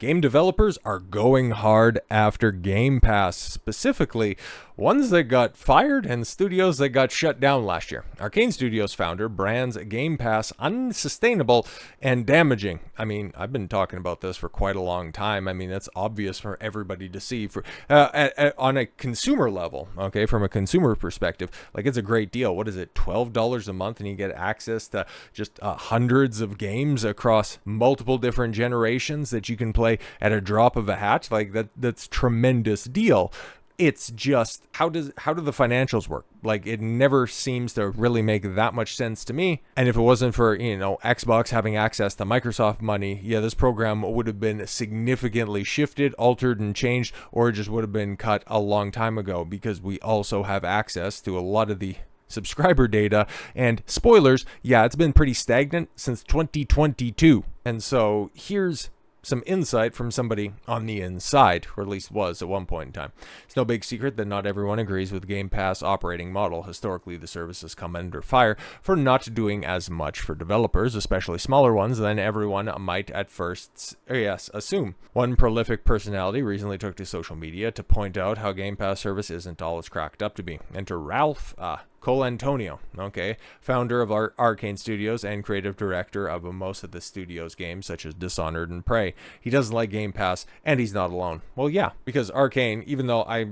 Game developers are going hard after Game Pass, specifically ones that got fired and studios that got shut down last year. Arkane Studios founder brands Game Pass unsustainable and damaging. I mean, I've been talking about this for quite a long time. I mean, it's obvious for everybody to see on a consumer level, okay, from a consumer perspective. Like, it's a great deal. What is it, $12 a month, and you get access to just hundreds of games across multiple different generations that you can play at a drop of a hat. Like, that's tremendous deal. It's just, how do the financials work? Like, it never seems to really make that much sense to me. And if it wasn't for, Xbox having access to Microsoft money, yeah, this program would have been significantly shifted, altered, and changed, or it just would have been cut a long time ago, because we also have access to a lot of the subscriber data. And spoilers, yeah, it's been pretty stagnant since 2022. And so here's some insight from somebody on the inside, or at least was at one point in time. It's no big secret that not everyone agrees with Game Pass operating model. Historically, the service has come under fire for not doing as much for developers, especially smaller ones, than everyone might at first assume. One prolific personality recently took to social media to point out how Game Pass service isn't all it's cracked up to be. Enter Ralph Colantonio, okay, founder of Arkane Studios and creative director of most of the studio's games, such as Dishonored and Prey. He doesn't like Game Pass, and he's not alone. Well, yeah, because Arkane, even though I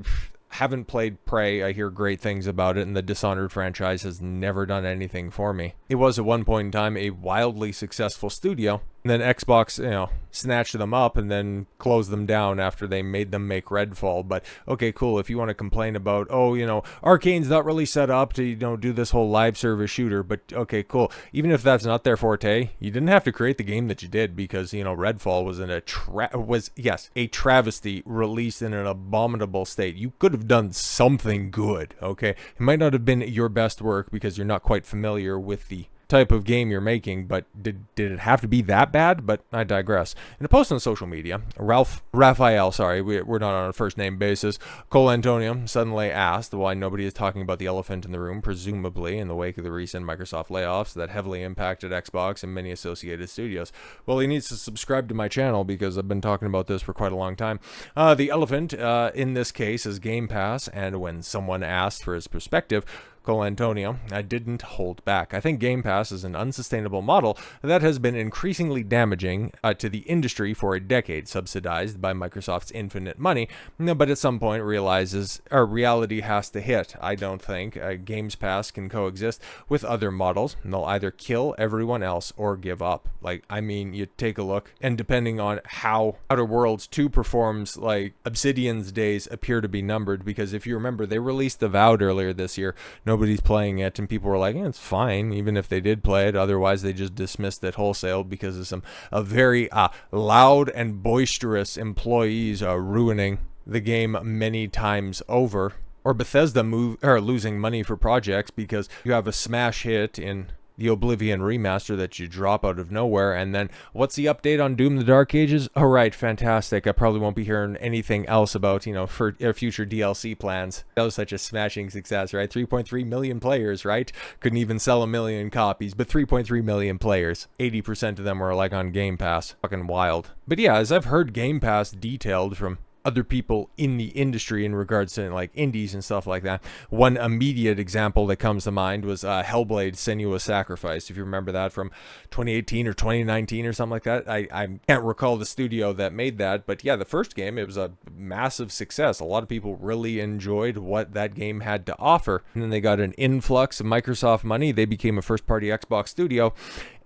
haven't played Prey, I hear great things about it, and the Dishonored franchise has never done anything for me. It was at one point in time a wildly successful studio, and then Xbox, snatched them up and then closed them down after they made them make Redfall. But okay, cool. If you want to complain about, Arkane's not really set up to, do this whole live service shooter, but okay, cool. Even if that's not their forte, you didn't have to create the game that you did, because, Redfall was a travesty released in an abominable state. You could have done something good, okay? It might not have been your best work because you're not quite familiar with the type of game you're making, but did it have to be that bad? But I digress. In a post on social media, Raphael, we're not on a first name basis, Colantonio suddenly asked why nobody is talking about the elephant in the room, presumably in the wake of the recent Microsoft layoffs that heavily impacted Xbox and many associated studios. Well, he needs to subscribe to my channel, because I've been talking about this for quite a long time. The elephant in this case is Game Pass, and when someone asked for his perspective, Colantonio, I didn't hold back. I think Game Pass is an unsustainable model that has been increasingly damaging to the industry for a decade, subsidized by Microsoft's infinite money, but at some point reality has to hit. I don't think Games Pass can coexist with other models, and they'll either kill everyone else or give up. You take a look, and depending on how Outer Worlds 2 performs, Obsidian's days appear to be numbered, because if you remember, they released Avowed earlier this year. Nobody's playing it, and people were like, it's fine, even if they did play it. Otherwise, they just dismissed it wholesale because of some very loud and boisterous employees ruining the game many times over. Or Bethesda losing money for projects because you have a smash hit in the Oblivion remaster that you drop out of nowhere, and then what's the update on Doom the Dark Ages? Oh, right, fantastic. I probably won't be hearing anything else about, for future DLC plans. That was such a smashing success, right? 3.3 million players, right? Couldn't even sell 1 million copies, but 3.3 million players. 80% of them were on Game Pass. Fucking wild. But yeah, as I've heard Game Pass detailed from other people in the industry in regards to indies and stuff like that, one immediate example that comes to mind was Hellblade: Senua's Sacrifice. If you remember that from 2018 or 2019 or something like that. I can't recall the studio that made that, but yeah, the first game, it was a massive success. A lot of people really enjoyed what that game had to offer, and then they got an influx of Microsoft money. They became a first-party Xbox studio.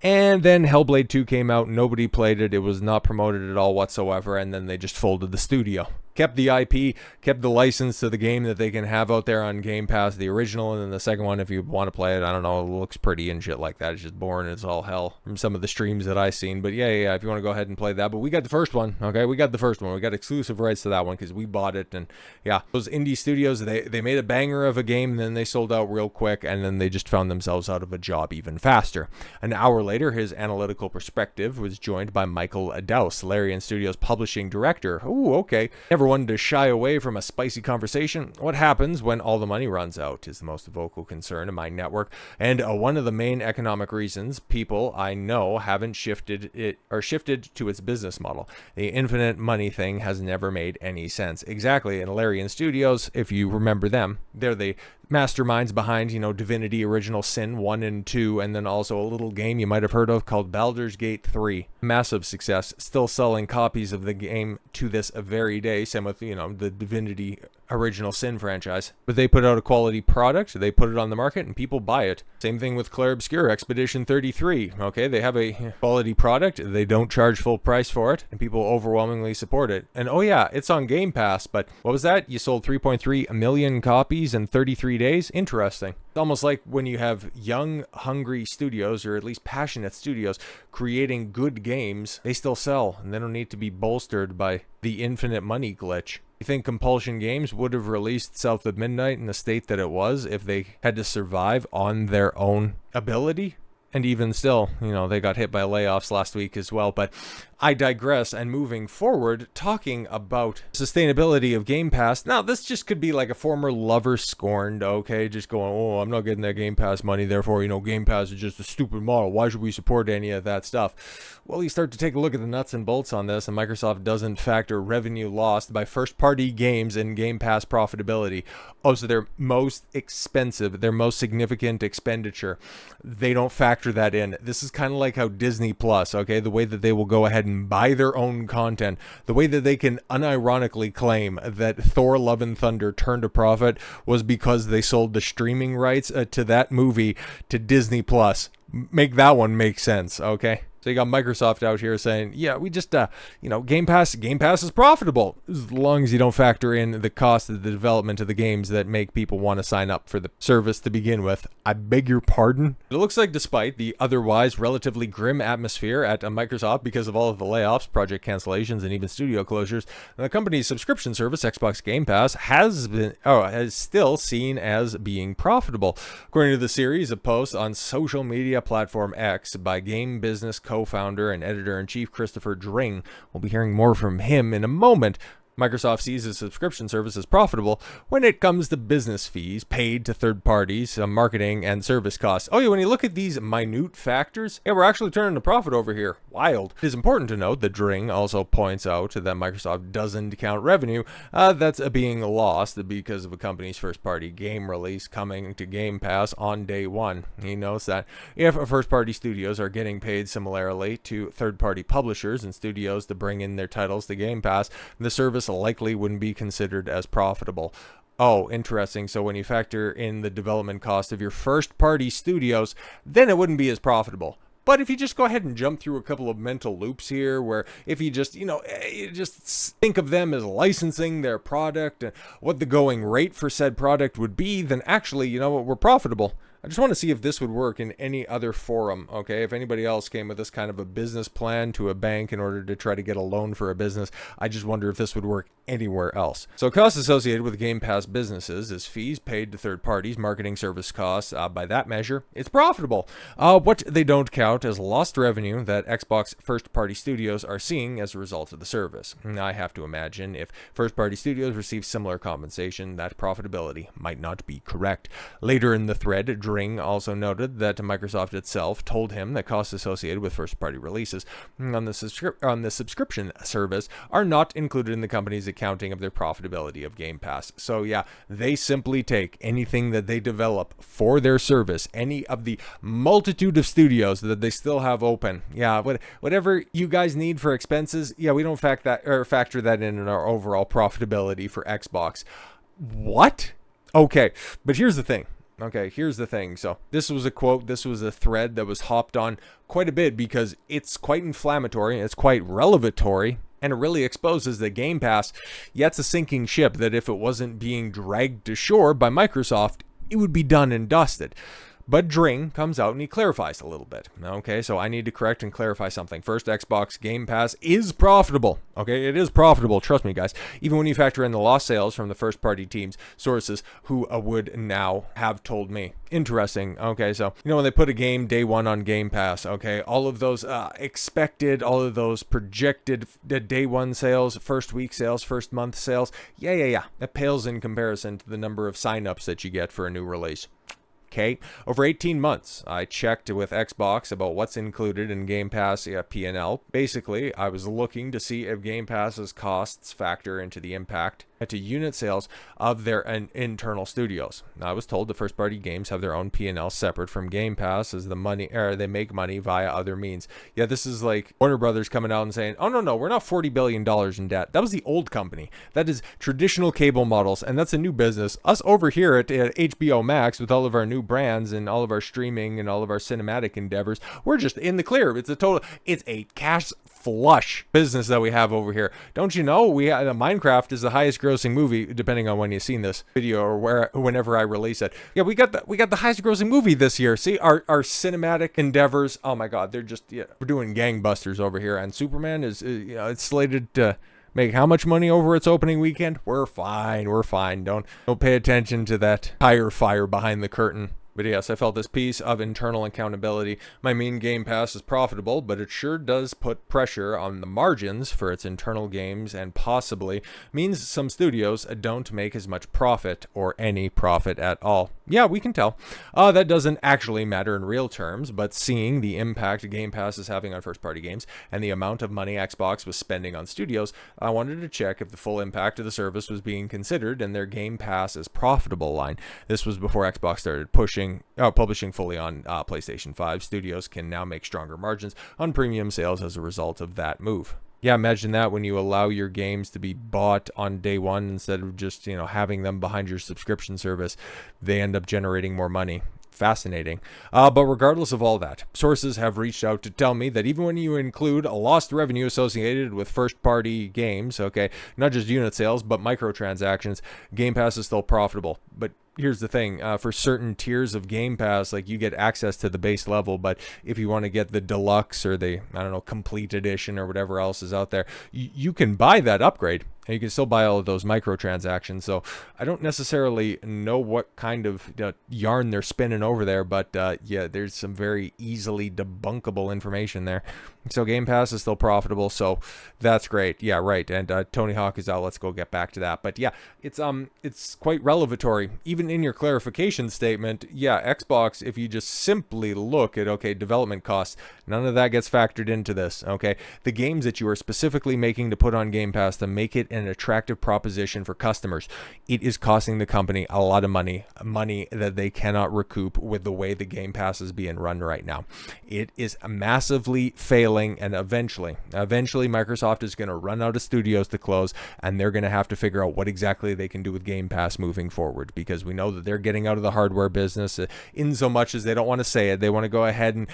And then Hellblade 2 came out, nobody played it, it was not promoted at all whatsoever, and then they just folded the studio. Kept the IP, kept the license to the game that they can have out there on Game Pass, the original, and then the second one, if you want to play it, I don't know, it looks pretty and shit like that. It's just boring as all hell from some of the streams that I've seen. But yeah, if you want to go ahead and play that. But we got the first one, okay? We got the first one. We got exclusive rights to that one because we bought it. And yeah, those indie studios, they made a banger of a game, and then they sold out real quick, and then they just found themselves out of a job even faster. An hour later, his analytical perspective was joined by Michael Dowse, Larian Studios publishing director. Ooh, okay. Never never one to shy away from a spicy conversation. What happens when all the money runs out is the most vocal concern in my network, and one of the main economic reasons people I know haven't shifted to its business model. The infinite money thing has never made any sense. Exactly, and Larian Studios, if you remember them, they're the masterminds behind, Divinity Original Sin 1 and 2, and then also a little game you might have heard of called Baldur's Gate 3. Massive success, still selling copies of the game to this very day, same with, the Divinity Original Sin franchise. But they put out a quality product, they put it on the market, and people buy it. Same thing with Clair Obscur Expedition 33, okay? They have a quality product, they don't charge full price for it, and people overwhelmingly support it. And oh yeah, it's on Game Pass, but what was that? You sold 3.3 million copies in 33 days? Interesting. It's almost like when you have young, hungry studios, or at least passionate studios, creating good games, they still sell, and they don't need to be bolstered by the infinite money glitch. You think Compulsion Games would have released South of Midnight in the state that it was if they had to survive on their own ability? And even still, they got hit by layoffs last week as well. But I digress, and moving forward, talking about sustainability of Game Pass. Now, this just could be like a former lover scorned, okay? Just going, oh, I'm not getting that Game Pass money, therefore, Game Pass is just a stupid model. Why should we support any of that stuff? Well, you start to take a look at the nuts and bolts on this, and Microsoft doesn't factor revenue lost by first-party games in Game Pass profitability. Oh, so their most expensive, their most significant expenditure, they don't factor that in. This is kind of like how Disney Plus, okay? The way that they will go ahead and buy their own content, the way that they can unironically claim that Thor Love and Thunder turned a profit was because they sold the streaming rights to that movie to Disney Plus. Make that one make sense, okay? So you got Microsoft out here saying, yeah, we just, Game Pass is profitable as long as you don't factor in the cost of the development of the games that make people want to sign up for the service to begin with. I beg your pardon? It looks like despite the otherwise relatively grim atmosphere at Microsoft because of all of the layoffs, project cancellations, and even studio closures, the company's subscription service, Xbox Game Pass, has still seen as being profitable. According to the series of posts on social media platform X by Game Business co-founder and editor-in-chief Christopher Dring. We'll be hearing more from him in a moment. Microsoft sees its subscription service as profitable when it comes to business fees paid to third parties, marketing, and service costs. Oh yeah, when you look at these minute factors, we're actually turning a profit over here. Wild. It is important to note that Dring also points out that Microsoft doesn't count revenue that's being lost because of a company's first-party game release coming to Game Pass on day one. He notes that if first-party studios are getting paid similarly to third-party publishers and studios to bring in their titles to Game Pass, the service likely wouldn't be considered as profitable. Oh, interesting. So when you factor in the development cost of your first-party studios, then it wouldn't be as profitable. But if you just go ahead and jump through a couple of mental loops here, where if you just, you just think of them as licensing their product and what the going rate for said product would be, then actually, we're profitable. I just want to see if this would work in any other forum, okay? If anybody else came with this kind of a business plan to a bank in order to try to get a loan for a business, I just wonder if this would work anywhere else. So costs associated with Game Pass businesses is fees paid to third parties, marketing service costs. By that measure, it's profitable. What they don't count as lost revenue that Xbox first-party studios are seeing as a result of the service. I have to imagine if first-party studios receive similar compensation, that profitability might not be correct. Later in the thread, Dring also noted that Microsoft itself told him that costs associated with first-party releases on the subscription service are not included in the company's accounting of their profitability of Game Pass. So yeah, they simply take anything that they develop for their service, any of the multitude of studios that they still have open. Yeah, whatever you guys need for expenses, yeah, we don't factor that in our overall profitability for Xbox. What? Okay, but here's the thing. So this was a quote, this was a thread that was hopped on quite a bit because it's quite inflammatory, it's quite revelatory, and it really exposes that Game Pass, yeah, it's a sinking ship that if it wasn't being dragged to shore by Microsoft, it would be done and dusted. But Dring comes out and he clarifies a little bit. Okay, so I need to correct and clarify something. First, Xbox Game Pass is profitable. Okay, it is profitable. Trust me, guys. Even when you factor in the lost sales from the first-party teams, sources who would now have told me. Interesting. Okay, so, when they put a game day one on Game Pass, okay, all of those expected, all of those projected day one sales, first week sales, first month sales, yeah. That pales in comparison to the number of signups that you get for a new release. Okay, over 18 months, I checked with Xbox about what's included in Game Pass P&L. Basically, I was looking to see if Game Pass's costs factor into the impact to unit sales of their internal studios. Now, I was told the first-party games have their own P&L separate from Game Pass, as they make money via other means. Yeah, this is like Warner Brothers coming out and saying, "Oh no, we're not $40 billion in debt." That was the old company. That is traditional cable models, and that's a new business. Us over here at HBO Max, with all of our new brands and all of our streaming and all of our cinematic endeavors, we're just in the clear. It's a cash flush business that we have over here. Don't you know? Minecraft is the highest grossing movie, depending on when you've seen this video or whenever I release it. Yeah, we got the highest grossing movie this year. See, our cinematic endeavors, oh my god, they're just, we're doing gangbusters over here. And Superman is it's slated to make how much money over its opening weekend? We're fine. Don't pay attention to that tire fire behind the curtain. But yes, I felt this piece of internal accountability. My main Game Pass is profitable, but it sure does put pressure on the margins for its internal games, and possibly means some studios don't make as much profit or any profit at all. Yeah, we can tell. That doesn't actually matter in real terms, but seeing the impact Game Pass is having on first-party games and the amount of money Xbox was spending on studios, I wanted to check if the full impact of the service was being considered in their Game Pass is profitable line. This was before Xbox started publishing fully on PlayStation 5. Studios can now make stronger margins on premium sales as a result of that move. Yeah, imagine that when you allow your games to be bought on day one instead of just, having them behind your subscription service. They end up generating more money. Fascinating. But regardless of all that, sources have reached out to tell me that even when you include a lost revenue associated with first-party games, okay, not just unit sales, but microtransactions, Game Pass is still profitable. But here's the thing, for certain tiers of Game Pass, like, you get access to the base level, but if you want to get the deluxe or the, complete edition or whatever else is out there, you can buy that upgrade. And you can still buy all of those microtransactions. So I don't necessarily know what kind of yarn they're spinning over there, but yeah, there's some very easily debunkable information there. So Game Pass is still profitable, so that's great. Yeah, right. And Tony Hawk is out. Let's go get back to that. But yeah, it's quite revelatory. Even in your clarification statement, yeah, Xbox, if you just simply look at, okay, development costs, none of that gets factored into this, okay? The games that you are specifically making to put on Game Pass to make it an attractive proposition for customers, it is costing the company a lot of money that they cannot recoup with the way the Game Pass is being run right now. It is massively failing, and eventually Microsoft is going to run out of studios to close, and they're going to have to figure out what exactly they can do with Game Pass moving forward, because we know that they're getting out of the hardware business in so much as they don't want to say it. They want to go ahead and,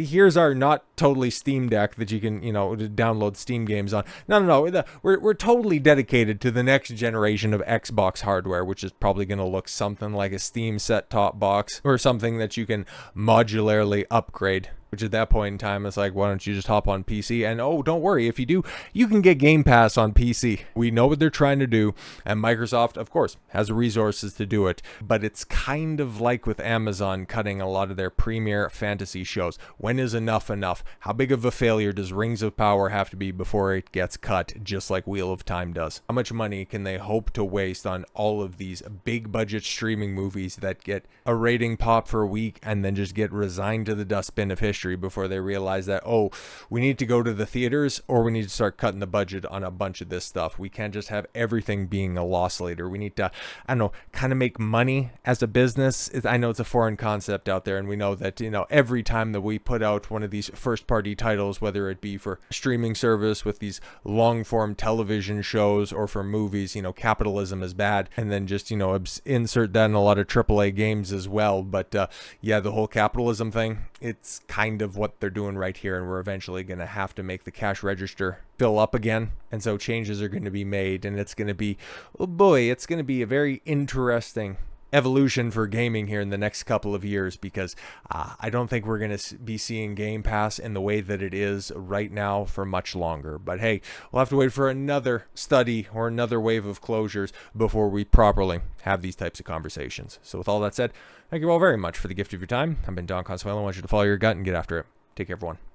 here's our not totally Steam Deck that you can, download Steam games on. No. We're totally dedicated to the next generation of Xbox hardware, which is probably going to look something like a Steam set-top box or something that you can modularly upgrade. Which at that point in time, it's like, why don't you just hop on PC? And don't worry, if you do, you can get Game Pass on PC. We know what they're trying to do, and Microsoft, of course, has the resources to do it. But it's kind of like with Amazon cutting a lot of their premier fantasy shows. When is enough enough? How big of a failure does Rings of Power have to be before it gets cut, just like Wheel of Time does? How much money can they hope to waste on all of these big budget streaming movies that get a rating pop for a week and then just get resigned to the dustbin of history before they realize that, we need to go to the theaters, or we need to start cutting the budget on a bunch of this stuff. We can't just have everything being a loss leader. We need to, kind of make money as a business. I know it's a foreign concept out there, and we know that, every time that we put out one of these first-party titles, whether it be for streaming service with these long-form television shows or for movies, capitalism is bad, and then just, insert that in a lot of AAA games as well. But yeah, the whole capitalism thing, it's kind of what they're doing right here, and we're eventually going to have to make the cash register fill up again, and so changes are going to be made, and it's going to be, it's going to be a very interesting evolution for gaming here in the next couple of years, because I don't think we're going to be seeing Game Pass in the way that it is right now for much longer. But hey, we'll have to wait for another study or another wave of closures before we properly have these types of conversations. So with all that said, thank you all very much for the gift of your time. I've been Don Consuelo. I want you to follow your gut and get after it. Take care, everyone.